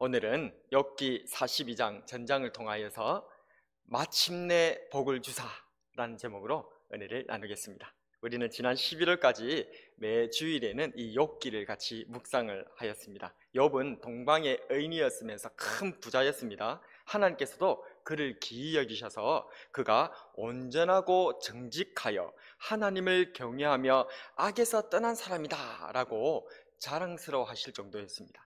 오늘은 욥기 42장 전장을 통하여서 마침내 복을 주사라는 제목으로 은혜를 나누겠습니다. 우리는 지난 11월까지 매 주일에는 이 욥기를 같이 묵상을 하였습니다. 욥은 동방의 의인이었으면서 큰 부자였습니다. 하나님께서도 그를 기이 여기셔서 그가 온전하고 정직하여 하나님을 경외하며 악에서 떠난 사람이다 라고 자랑스러워 하실 정도였습니다.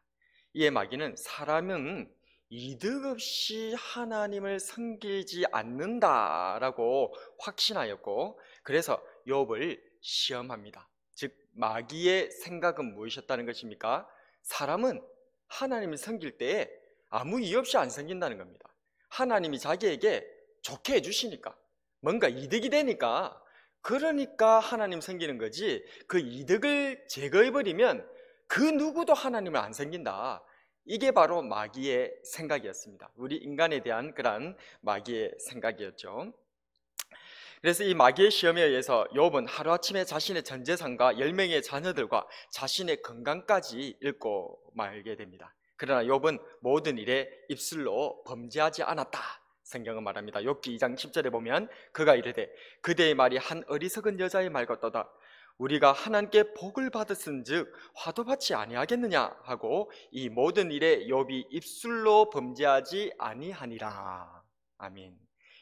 이에 마귀는 사람은 이득 없이 하나님을 섬기지 않는다라고 확신하였고, 그래서 욥을 시험합니다. 즉 마귀의 생각은 무엇이었다는 것입니까? 사람은 하나님을 섬길 때에 아무 이유 없이 안 섬긴다는 겁니다. 하나님이 자기에게 좋게 해주시니까, 뭔가 이득이 되니까, 그러니까 하나님 섬기는 거지, 그 이득을 제거해버리면 그 누구도 하나님을 안 섬긴다. 이게 바로 마귀의 생각이었습니다. 우리 인간에 대한 그런 마귀의 생각이었죠. 그래서 이 마귀의 시험에 의해서 욥은 하루아침에 자신의 전 재산과 10명의 자녀들과 자신의 건강까지 잃고 말게 됩니다. 그러나 욥은 모든 일에 입술로 범죄하지 않았다, 성경은 말합니다. 욥기 2장 10절에 보면 그가 이르되 그대의 말이 한 어리석은 여자의 말 같도다. 우리가 하나님께 복을 받았은즉 화도 받지 아니하겠느냐 하고 이 모든 일에 욥이 입술로 범죄하지 아니하니라. 아멘.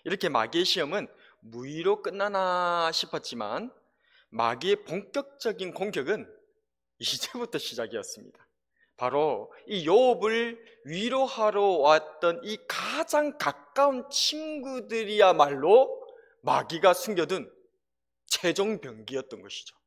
이렇게 마귀의 시험은 무의로 끝나나 싶었지만 마귀의 본격적인 공격은 이제부터 시작이었습니다. 바로 이 욥을 위로하러 왔던 이 가장 가까운 친구들이야말로 마귀가 숨겨둔 최종 병기였던 것이죠.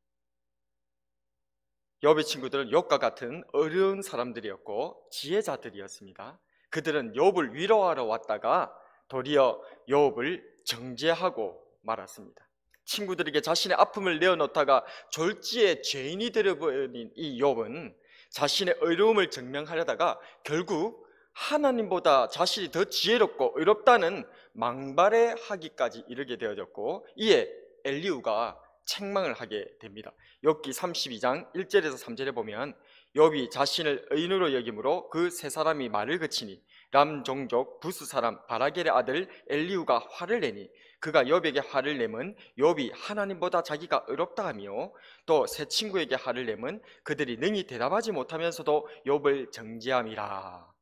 욥의 친구들은 욥과 같은 어려운 사람들이었고 지혜자들이었습니다. 그들은 욥을 위로하러 왔다가 도리어 욥을 정죄하고 말았습니다. 친구들에게 자신의 아픔을 내어놓다가 졸지에 죄인이 되어버린 이 욥은 자신의 어려움을 증명하려다가 결국 하나님보다 자신이 더 지혜롭고 의롭다는 망발에 하기까지 이르게 되어졌고, 이에 엘리후가 책망을 하게 됩니다. 욥기 32장 1절에서 3절에 보면 욥이 자신을 의인으로 여김으로 그 세 사람이 말을 그치니 람 종족 부스 사람 바라겔의 아들 엘리후가 화를 내니 그가 욥에게 화를 내면 욥이 하나님보다 자기가 의롭다 하며, 또 세 친구에게 화를 내면 그들이 능히 대답하지 못하면서도 욥을 정죄함이라.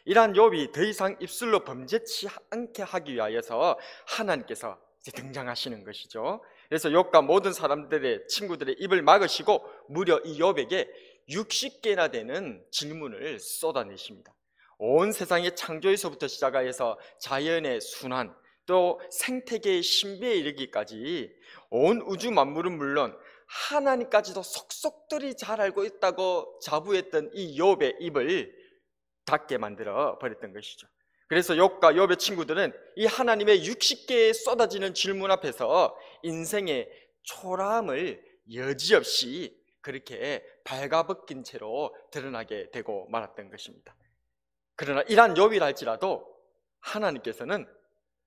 이러한 욥이 더 이상 입술로 범죄치 않게 하기 위하여서 하나님께서 등장하시는 것이죠. 그래서 욥과 모든 사람들의 친구들의 입을 막으시고 무려 이 욥에게 60개나 되는 질문을 쏟아내십니다. 온 세상의 창조에서부터 시작하여서 자연의 순환, 또 생태계의 신비에 이르기까지 온 우주 만물은 물론 하나님까지도 속속들이 잘 알고 있다고 자부했던 이 욥의 입을 닫게 만들어 버렸던 것이죠. 그래서 욥과 욥의 친구들은 이 하나님의 60개의 쏟아지는 질문 앞에서 인생의 초라함을 여지없이 그렇게 발가벗긴 채로 드러나게 되고 말았던 것입니다. 그러나 이러한 욥이라 할지라도 하나님께서는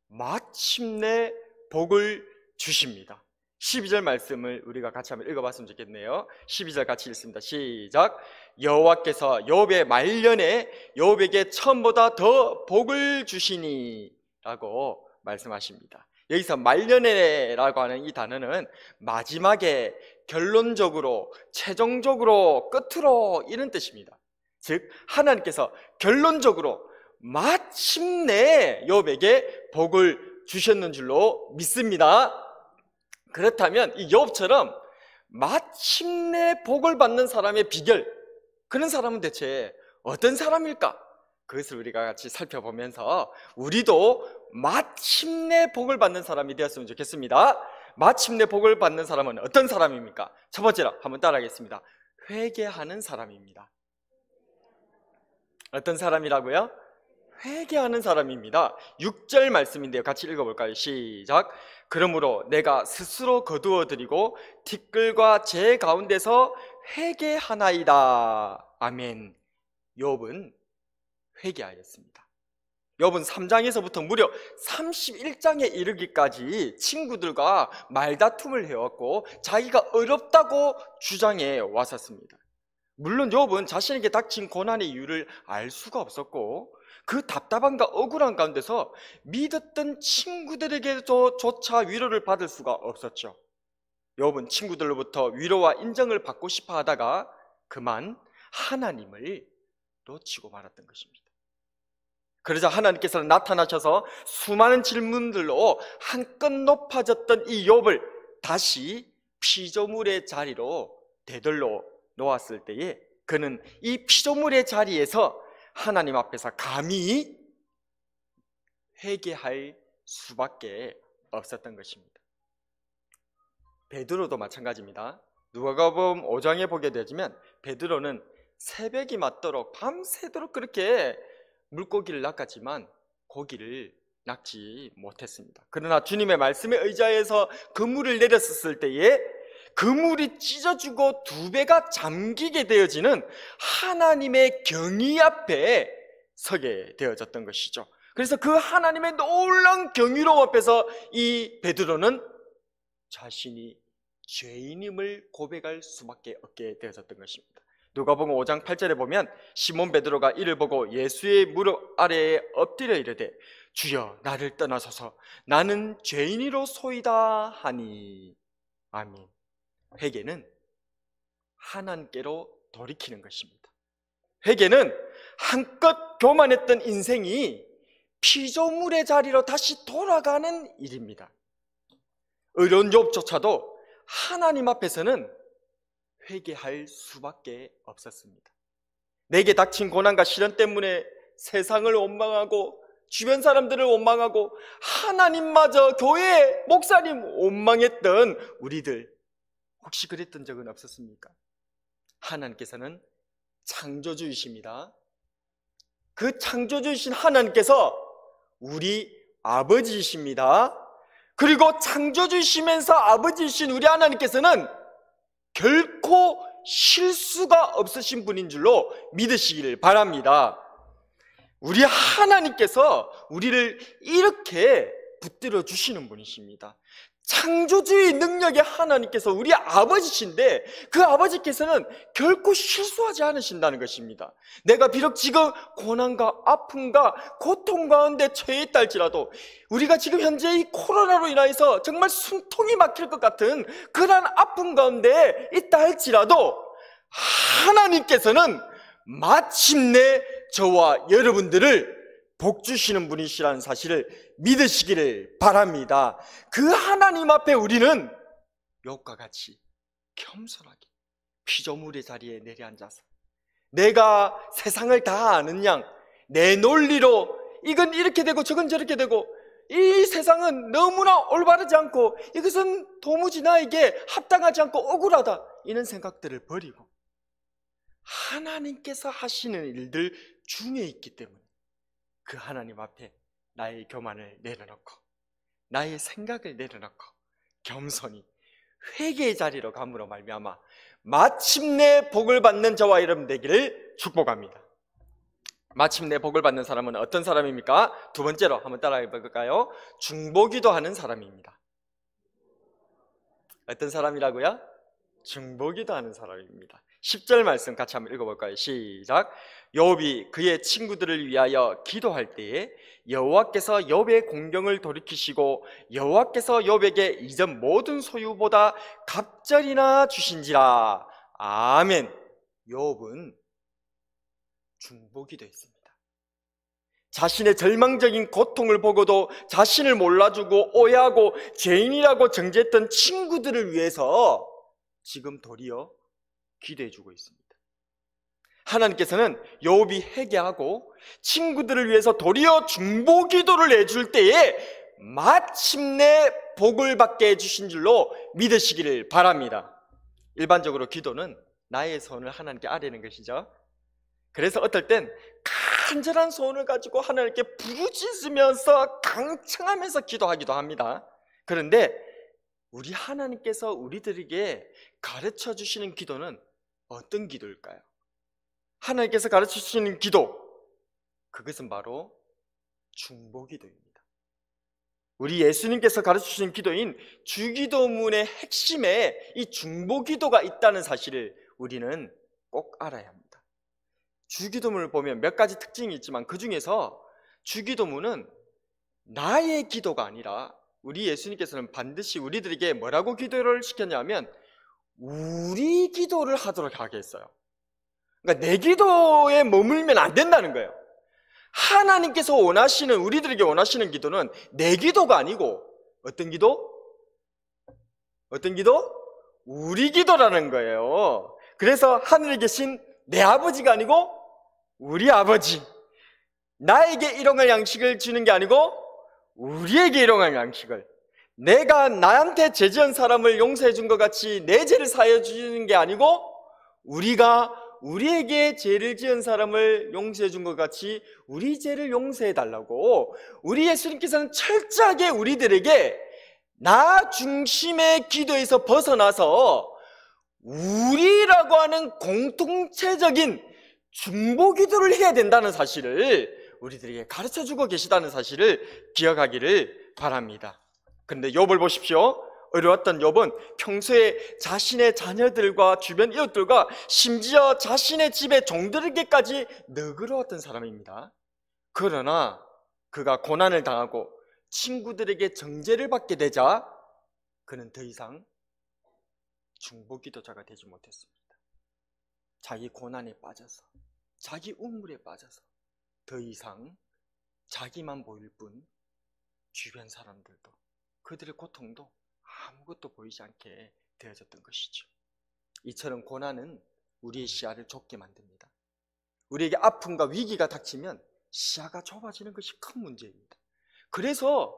마침내 복을 주십니다. 12절 말씀을 우리가 같이 한번 읽어봤으면 좋겠네요. 12절 같이 읽습니다. 시작. 여호와께서 욥의 말년에 욥에게 처음보다 더 복을 주시니 라고 말씀하십니다. 여기서 말년에라고 하는 이 단어는 마지막에 결론적으로 최종적으로 끝으로 이런 뜻입니다. 즉 하나님께서 결론적으로 마침내 욥에게 복을 주셨는 줄로 믿습니다. 그렇다면 이 욥처럼 마침내 복을 받는 사람의 비결, 그런 사람은 대체 어떤 사람일까? 그것을 우리가 같이 살펴보면서 우리도 마침내 복을 받는 사람이 되었으면 좋겠습니다. 마침내 복을 받는 사람은 어떤 사람입니까? 첫 번째로 한번 따라하겠습니다. 회개하는 사람입니다. 어떤 사람이라고요? 회개하는 사람입니다. 6절 말씀인데요, 같이 읽어볼까요? 시작. 그러므로 내가 스스로 거두어드리고 티끌과 재 가운데서 회개하나이다. 아멘. 욥은 회개하였습니다. 욥은 3장에서부터 무려 31장에 이르기까지 친구들과 말다툼을 해왔고 자기가 어렵다고 주장해 왔었습니다. 물론 욥은 자신에게 닥친 고난의 이유를 알 수가 없었고 그 답답함과 억울한 가운데서 믿었던 친구들에게조차 위로를 받을 수가 없었죠. 욥은 친구들로부터 위로와 인정을 받고 싶어 하다가 그만 하나님을 놓치고 말았던 것입니다. 그러자 하나님께서는 나타나셔서 수많은 질문들로 한껏 높아졌던 이 욥을 다시 피조물의 자리로 되돌려 놓았을 때에 그는 이 피조물의 자리에서 하나님 앞에서 감히 회개할 수밖에 없었던 것입니다. 베드로도 마찬가지입니다. 누가복음 5장에 보게 되지만 베드로는 새벽이 맞도록 밤새도록 그렇게 물고기를 낚았지만 고기를 낚지 못했습니다. 그러나 주님의 말씀에 의지하여서 그물을 내렸을 때에 그물이 찢어지고 두 배가 잠기게 되어지는 하나님의 경의 앞에 서게 되어졌던 것이죠. 그래서 그 하나님의 놀라운 경이로움 앞에서 이 베드로는 자신이 죄인임을 고백할 수밖에 없게 되어졌던 것입니다. 누가복음 5장 8절에 보면 시몬 베드로가 이를 보고 예수의 무릎 아래에 엎드려 이르되 주여 나를 떠나소서 나는 죄인이로소이다 하니. 아멘. 회개는 하나님께로 돌이키는 것입니다. 회개는 한껏 교만했던 인생이 피조물의 자리로 다시 돌아가는 일입니다. 의로운 욥조차도 하나님 앞에서는 회개할 수밖에 없었습니다. 내게 닥친 고난과 시련 때문에 세상을 원망하고 주변 사람들을 원망하고 하나님마저 교회 목사님 원망했던 우리들 혹시 그랬던 적은 없었습니까? 하나님께서는 창조주이십니다. 그 창조주이신 하나님께서 우리 아버지이십니다. 그리고 창조주이시면서 아버지이신 우리 하나님께서는 결코 실수가 없으신 분인 줄로 믿으시기를 바랍니다. 우리 하나님께서 우리를 이렇게 붙들어 주시는 분이십니다. 창조주의 능력의 하나님께서 우리 아버지신데 그 아버지께서는 결코 실수하지 않으신다는 것입니다. 내가 비록 지금 고난과 아픔과 고통 가운데 처해 있다 할지라도 우리가 지금 현재 이 코로나로 인하여서 정말 숨통이 막힐 것 같은 그런 아픔 가운데 있다 할지라도 하나님께서는 마침내 저와 여러분들을 복 주시는 분이시라는 사실을 믿으시기를 바랍니다. 그 하나님 앞에 우리는 욥과 같이 겸손하게 피조물의 자리에 내려앉아서 내가 세상을 다 아는 양 내 논리로 이건 이렇게 되고 저건 저렇게 되고 이 세상은 너무나 올바르지 않고 이것은 도무지 나에게 합당하지 않고 억울하다 이런 생각들을 버리고 하나님께서 하시는 일들 중에 있기 때문에 그 하나님 앞에 나의 교만을 내려놓고 나의 생각을 내려놓고 겸손히 회개의 자리로 감으로 말미암아 마침내 복을 받는 저와 여러분 되기를 축복합니다. 마침내 복을 받는 사람은 어떤 사람입니까? 두 번째로 한번 따라해 볼까요? 중보기도 하는 사람입니다. 어떤 사람이라고요? 중보기도 하는 사람입니다. 10절 말씀 같이 한번 읽어볼까요? 시작. 욥이 그의 친구들을 위하여 기도할 때에 여호와께서 욥의 공경을 돌이키시고 여호와께서 욥에게 이전 모든 소유보다 갑절이나 주신지라. 아멘. 욥은 중보기도했습니다. 자신의 절망적인 고통을 보고도 자신을 몰라주고 오해하고 죄인이라고 정죄했던 친구들을 위해서 지금 도리어 기도해주고 있습니다. 하나님께서는 욥이 회개하고 친구들을 위해서 도리어 중보기도를 해줄 때에 마침내 복을 받게 해주신 줄로 믿으시기를 바랍니다. 일반적으로 기도는 나의 소원을 하나님께 아뢰는 것이죠. 그래서 어떨 땐 간절한 소원을 가지고 하나님께 부르짖으면서 강청하면서 기도하기도 합니다. 그런데 우리 하나님께서 우리들에게 가르쳐 주시는 기도는 어떤 기도일까요? 하나님께서 가르쳐 주시는 기도, 그것은 바로 중보기도입니다. 우리 예수님께서 가르쳐 주신 기도인 주기도문의 핵심에 이 중보기도가 있다는 사실을 우리는 꼭 알아야 합니다. 주기도문을 보면 몇 가지 특징이 있지만 그 중에서 주기도문은 나의 기도가 아니라 우리 예수님께서는 반드시 우리들에게 뭐라고 기도를 시켰냐면 우리 기도를 하도록 하게 했어요. 그러니까 내 기도에 머물면 안 된다는 거예요. 하나님께서 원하시는, 우리들에게 원하시는 기도는 내 기도가 아니고 어떤 기도? 어떤 기도? 우리 기도라는 거예요. 그래서 하늘에 계신 내 아버지가 아니고 우리 아버지, 나에게 일용할 양식을 주는 게 아니고 우리에게 일용할 양식을, 내가 나한테 죄 지은 사람을 용서해 준 것 같이 내 죄를 사해 주는 게 아니고 우리가 우리에게 죄를 지은 사람을 용서해 준 것 같이 우리 죄를 용서해 달라고, 우리 예수님께서는 철저하게 우리들에게 나 중심의 기도에서 벗어나서 우리라고 하는 공통체적인 중보 기도를 해야 된다는 사실을 우리들에게 가르쳐주고 계시다는 사실을 기억하기를 바랍니다. 그런데 욥을 보십시오. 어려웠던 욥은 평소에 자신의 자녀들과 주변 이웃들과 심지어 자신의 집의 종들에게까지 너그러웠던 사람입니다. 그러나 그가 고난을 당하고 친구들에게 정죄를 받게 되자 그는 더 이상 중보기도자가 되지 못했습니다. 자기 고난에 빠져서, 자기 우물에 빠져서 더 이상 자기만 보일 뿐 주변 사람들도, 그들의 고통도 아무것도 보이지 않게 되어졌던 것이죠. 이처럼 고난은 우리의 시야를 좁게 만듭니다. 우리에게 아픔과 위기가 닥치면 시야가 좁아지는 것이 큰 문제입니다. 그래서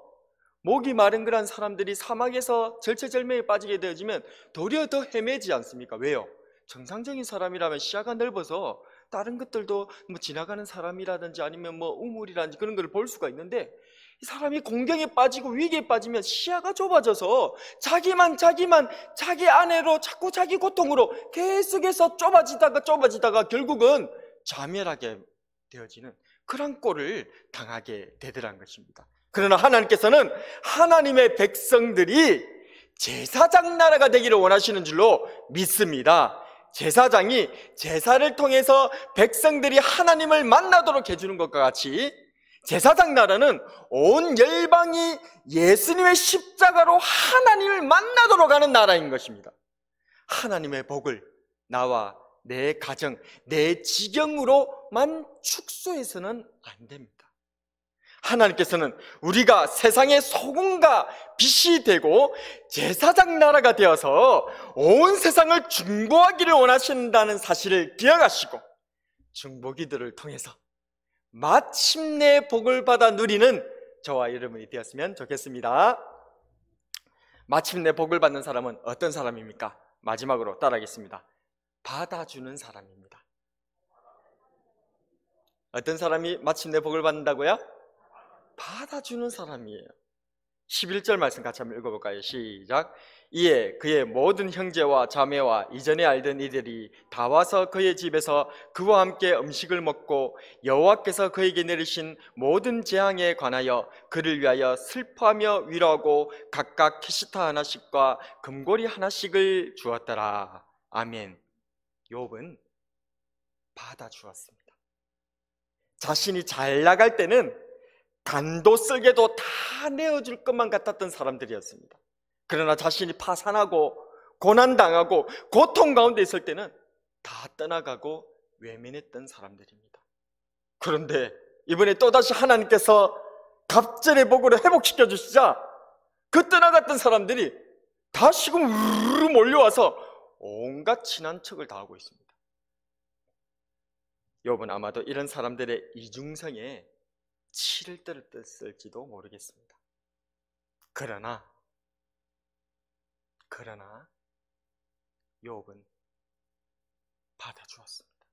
목이 마른 그런 사람들이 사막에서 절체절명에 빠지게 되어지면 도리어 더 헤매지 않습니까? 왜요? 정상적인 사람이라면 시야가 넓어서 다른 것들도 뭐 지나가는 사람이라든지 아니면 뭐 우물이라든지 그런 걸 볼 수가 있는데, 이 사람이 공경에 빠지고 위기에 빠지면 시야가 좁아져서 자기만 자기 안으로 자꾸 자기 고통으로 계속해서 좁아지다가 결국은 자멸하게 되어지는 그런 꼴을 당하게 되더란 것입니다. 그러나 하나님께서는 하나님의 백성들이 제사장 나라가 되기를 원하시는 줄로 믿습니다. 제사장이 제사를 통해서 백성들이 하나님을 만나도록 해주는 것과 같이 제사장 나라는 온 열방이 예수님의 십자가로 하나님을 만나도록 하는 나라인 것입니다. 하나님의 복을 나와 내 가정, 내 지경으로만 축소해서는 안 됩니다. 하나님께서는 우리가 세상의 소금과 빛이 되고 제사장 나라가 되어서 온 세상을 중보하기를 원하신다는 사실을 기억하시고 중보기도를 통해서 마침내 복을 받아 누리는 저와 여러분이 되었으면 좋겠습니다. 마침내 복을 받는 사람은 어떤 사람입니까? 마지막으로 따라하겠습니다. 받아주는 사람입니다. 어떤 사람이 마침내 복을 받는다고요? 받아주는 사람이에요. 11절 말씀 같이 한번 읽어볼까요? 시작. 이에 그의 모든 형제와 자매와 이전에 알던 이들이 다 와서 그의 집에서 그와 함께 음식을 먹고 여호와께서 그에게 내리신 모든 재앙에 관하여 그를 위하여 슬퍼하며 위로하고 각각 캐시타 하나씩과 금고리 하나씩을 주었더라. 아멘. 욥은 받아주었습니다. 자신이 잘 나갈 때는 간도 쓸개도 다 내어줄 것만 같았던 사람들이었습니다. 그러나 자신이 파산하고 고난당하고 고통 가운데 있을 때는 다 떠나가고 외면했던 사람들입니다. 그런데 이번에 또다시 하나님께서 갑절의 복으로 회복시켜 주시자 그 떠나갔던 사람들이 다시금 우르르 몰려와서 온갖 친한 척을 다 하고 있습니다. 욥은 아마도 이런 사람들의 이중성에 치를 떨었을지도 모르겠습니다. 그러나 욥은 받아주었습니다.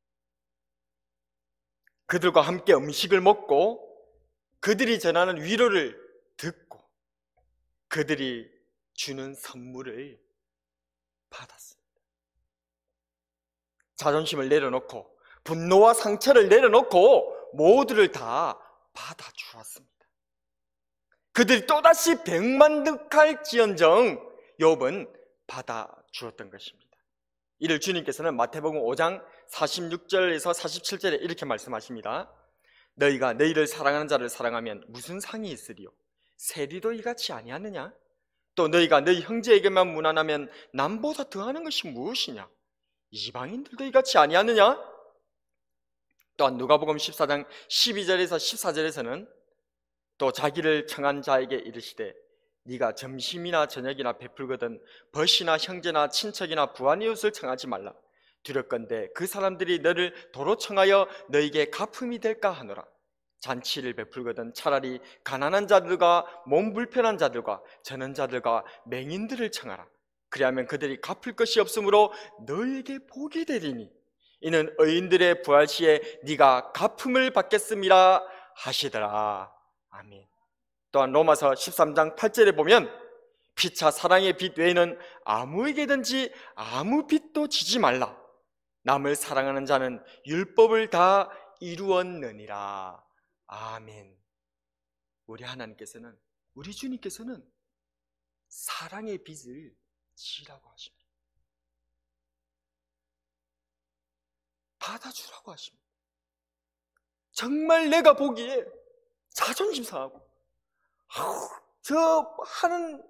그들과 함께 음식을 먹고 그들이 전하는 위로를 듣고 그들이 주는 선물을 받았습니다. 자존심을 내려놓고 분노와 상처를 내려놓고 모두를 다 받아주었습니다. 그들이 또다시 백만득할지언정 욥은 받아주었던 것입니다. 이를 주님께서는 마태복음 5장 46절에서 47절에 이렇게 말씀하십니다. 너희가 너희를 사랑하는 자를 사랑하면 무슨 상이 있으리요? 세리도 이같이 아니하느냐? 또 너희가 너희 형제에게만 무난하면 남보다 더하는 것이 무엇이냐? 이방인들도 이같이 아니하느냐? 또한 누가복음 14장 12절에서 14절에서는 또 자기를 청한 자에게 이르시되 네가 점심이나 저녁이나 베풀거든 벗이나 형제나 친척이나 부한 이웃을 청하지 말라. 두렵건대 그 사람들이 너를 도로 청하여 너에게 가품이 될까 하노라. 잔치를 베풀거든 차라리 가난한 자들과 몸 불편한 자들과 전원자들과 맹인들을 청하라. 그리하면 그들이 갚을 것이 없으므로 너에게 복이 되리니 이는 의인들의 부활 시에 네가 갚음을 받겠음이라 하시더라. 아멘. 또한 로마서 13장 8절에 보면 피차 사랑의 빚 외에는 아무에게든지 아무 빚도 지지 말라. 남을 사랑하는 자는 율법을 다 이루었느니라. 아멘. 우리 하나님께서는, 우리 주님께서는 사랑의 빚을 지라고 하십니다. 받아주라고 하십니다. 정말 내가 보기에 자존심 상하고 저 하는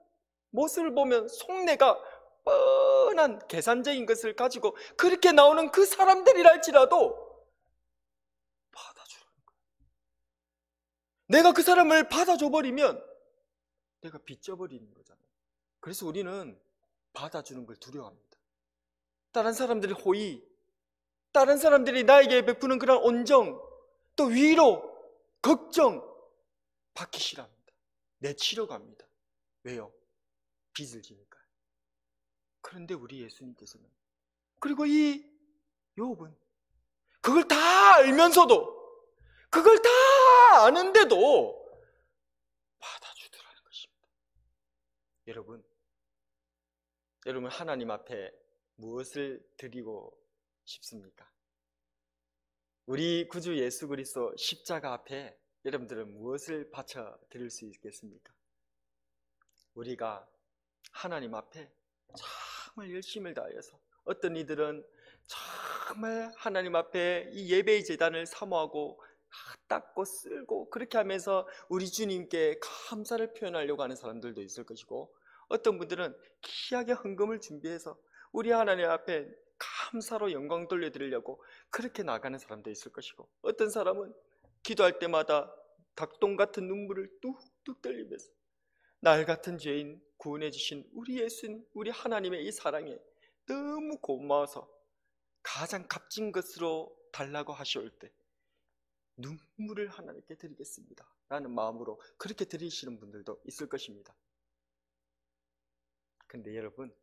모습을 보면 속내가 뻔한 계산적인 것을 가지고 그렇게 나오는 그 사람들이라 할지라도 받아주라는 거예요. 내가 그 사람을 받아줘버리면 내가 빚져버리는 거잖아요. 그래서 우리는 받아주는 걸 두려워합니다. 다른 사람들의 호의, 다른 사람들이 나에게 베푸는 그런 온정, 또 위로, 걱정 받기 싫어합니다. 내치려고 합니다. 왜요? 빚을 지니까. 그런데 우리 예수님께서는, 그리고 이 욥은 그걸 다 알면서도, 그걸 다 아는데도 받아주더라는 것입니다. 여러분 하나님 앞에 무엇을 드리고 싶습니까? 우리 구주 예수 그리스도 십자가 앞에 여러분들은 무엇을 바쳐 드릴 수 있겠습니까? 우리가 하나님 앞에 정말 열심을 다해서, 어떤 이들은 정말 하나님 앞에 이 예배의 제단을 사모하고 닦고 쓸고 그렇게 하면서 우리 주님께 감사를 표현하려고 하는 사람들도 있을 것이고, 어떤 분들은 귀하게 헌금을 준비해서 우리 하나님 앞에 감사로 영광 돌려드리려고 그렇게 나가는 사람도 있을 것이고, 어떤 사람은 기도할 때마다 닭똥 같은 눈물을 뚝뚝 흘리면서 날 같은 죄인 구원해 주신 우리 예수님, 우리 하나님의 이 사랑에 너무 고마워서 가장 값진 것으로 달라고 하시올 때 눈물을 하나님께 드리겠습니다 라는 마음으로 그렇게 드리시는 분들도 있을 것입니다. 근데 여러분,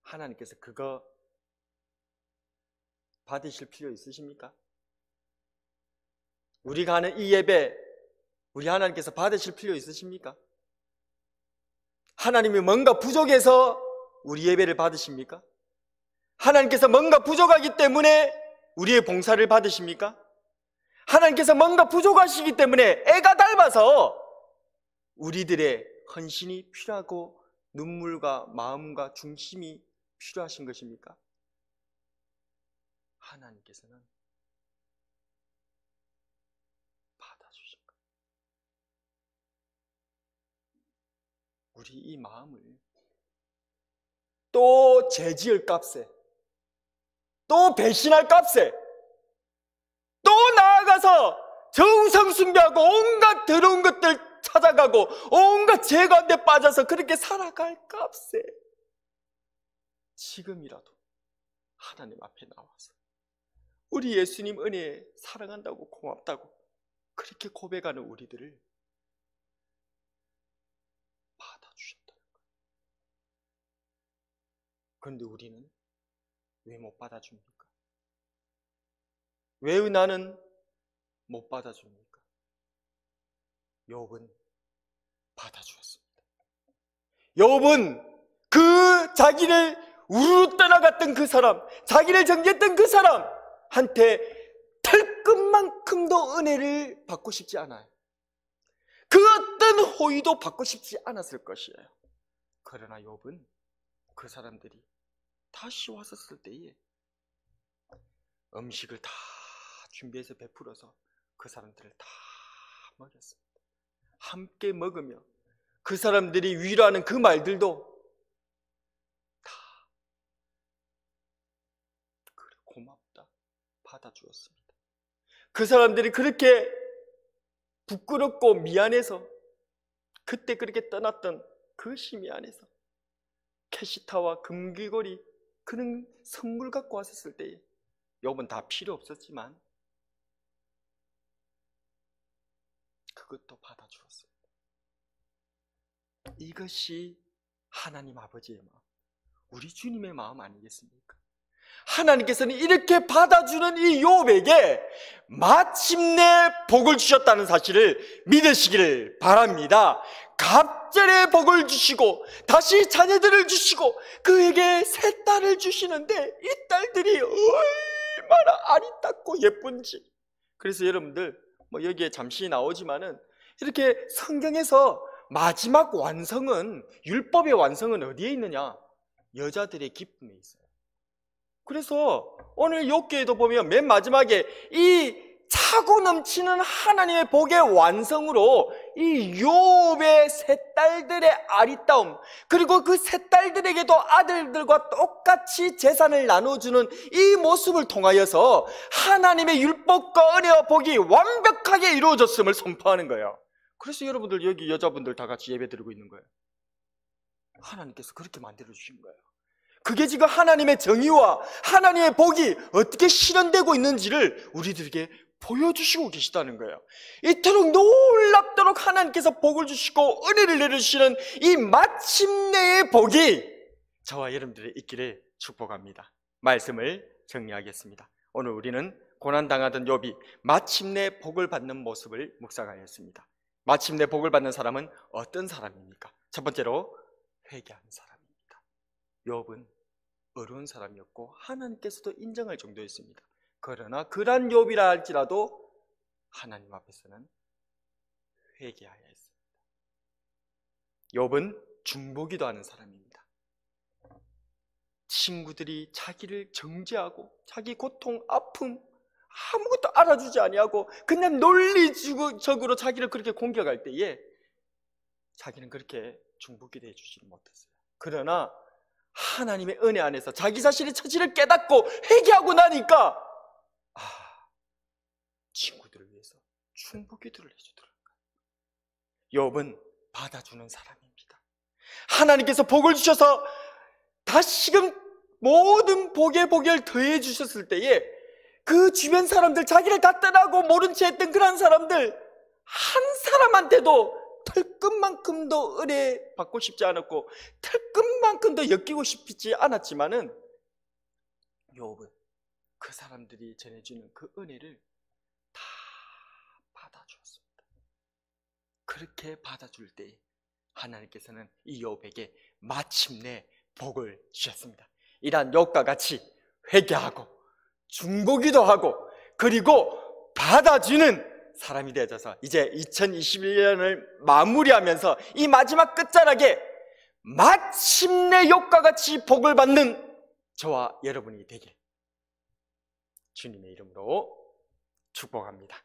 하나님께서 그거 받으실 필요 있으십니까? 우리가 하는 이 예배, 우리 하나님께서 받으실 필요 있으십니까? 하나님이 뭔가 부족해서 우리 예배를 받으십니까? 하나님께서 뭔가 부족하기 때문에 우리의 봉사를 받으십니까? 하나님께서 뭔가 부족하시기 때문에 애가 닮아서 우리들의 헌신이 필요하고 눈물과 마음과 중심이 필요하신 것입니까? 하나님께서는 받아주신 거예요. 우리 이 마음을 또 죄지을 값에, 또 배신할 값에, 또 나아가서 정성숭배하고 온갖 더러운 것들 찾아가고 온갖 죄 가운데 빠져서 그렇게 살아갈 값에 지금이라도 하나님 앞에 나와서 우리 예수님 은혜에 사랑한다고 고맙다고 그렇게 고백하는 우리들을 받아주셨다는 거예요. 그런데 우리는 왜 못 받아줍니까? 왜 나는 못 받아줍니까? 욥은 받아주었습니다. 욥은 그 자기를 우르르 떠나갔던 그 사람, 자기를 정죄했던 그 사람한테 털끝만큼도 은혜를 받고 싶지 않아요. 그 어떤 호의도 받고 싶지 않았을 것이에요. 그러나 욥은 그 사람들이 다시 왔었을 때에 음식을 다 준비해서 베풀어서 그 사람들을 다 먹였습니다. 함께 먹으며 그 사람들이 위로하는 그 말들도 다 그래 고맙다 받아주었습니다. 그 사람들이 그렇게 부끄럽고 미안해서 그때 그렇게 떠났던 그 심이 안에서 캐시타와 금귀걸이 그런 선물 갖고 왔었을 때에 욥은 다 필요 없었지만 그것도 받아주었습니다. 이것이 하나님 아버지의 마음, 우리 주님의 마음 아니겠습니까? 하나님께서는 이렇게 받아주는 이 욥에게 마침내 복을 주셨다는 사실을 믿으시기를 바랍니다. 갑절에 복을 주시고 다시 자녀들을 주시고 그에게 세 딸을 주시는데 이 딸들이 얼마나 아리따고 예쁜지. 그래서 여러분들 여기에 잠시 나오지만은 이렇게 성경에서 마지막 완성은, 율법의 완성은 어디에 있느냐? 여자들의 기쁨에 있어요. 그래서 오늘 욥기에도 보면 맨 마지막에 이 차고 넘치는 하나님의 복의 완성으로 이 욥의 세 딸들의 아리따움, 그리고 그 세 딸들에게도 아들들과 똑같이 재산을 나눠주는 이 모습을 통하여서 하나님의 율법과 은혜와 복이 완벽하게 이루어졌음을 선포하는 거예요. 그래서 여러분들 여기 여자분들 다 같이 예배드리고 있는 거예요. 하나님께서 그렇게 만들어주신 거예요. 그게 지금 하나님의 정의와 하나님의 복이 어떻게 실현되고 있는지를 우리들에게 보여주시고 계시다는 거예요. 이토록 놀랍도록 하나님께서 복을 주시고 은혜를 내려주시는 이 마침내의 복이 저와 여러분들의 있기를 축복합니다. 말씀을 정리하겠습니다. 오늘 우리는 고난당하던 욥이 마침내 복을 받는 모습을 묵상하였습니다. 마침내 복을 받는 사람은 어떤 사람입니까? 첫 번째로 회개하는 사람입니다. 욥은 어려운 사람이었고 하나님께서도 인정할 정도였습니다. 그러나 그런 욥이라 할지라도 하나님 앞에서는 회개하여야 했습니다. 욥은 중보기도 하는 사람입니다. 친구들이 자기를 정죄하고 자기 고통, 아픔 아무것도 알아주지 아니하고 그냥 논리적으로 자기를 그렇게 공격할 때에 자기는 그렇게 중보기도 해주지를 못했어요. 그러나 하나님의 은혜 안에서 자기 자신의 처지를 깨닫고 회개하고 나니까 친구들을 위해서 중보기도를 해주더라고요. 욥은 받아주는 사람입니다. 하나님께서 복을 주셔서 다시금 모든 복의 복을 더해 주셨을 때에 그 주변 사람들, 자기를 다 떠나고 모른 채 했던 그런 사람들 한 사람한테도 털끝만큼도 은혜 받고 싶지 않았고 털끝만큼도 엮이고 싶지 않았지만은 욥은 그 사람들이 전해주는 그 은혜를 다 받아주었습니다. 그렇게 받아줄 때 하나님께서는 이 욥에게 마침내 복을 주셨습니다. 이러한 욥과 같이 회개하고 중보기도 하고 그리고 받아주는 사람이 되어져서 이제 2021년을 마무리하면서 이 마지막 끝자락에 마침내 욥과 같이 복을 받는 저와 여러분이 되길 주님의 이름으로 축복합니다.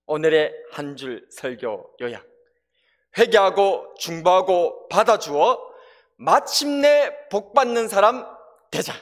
오늘의 한 줄 설교 요약: 회개하고 중보하고 받아주어 마침내 복 받는 사람 되자.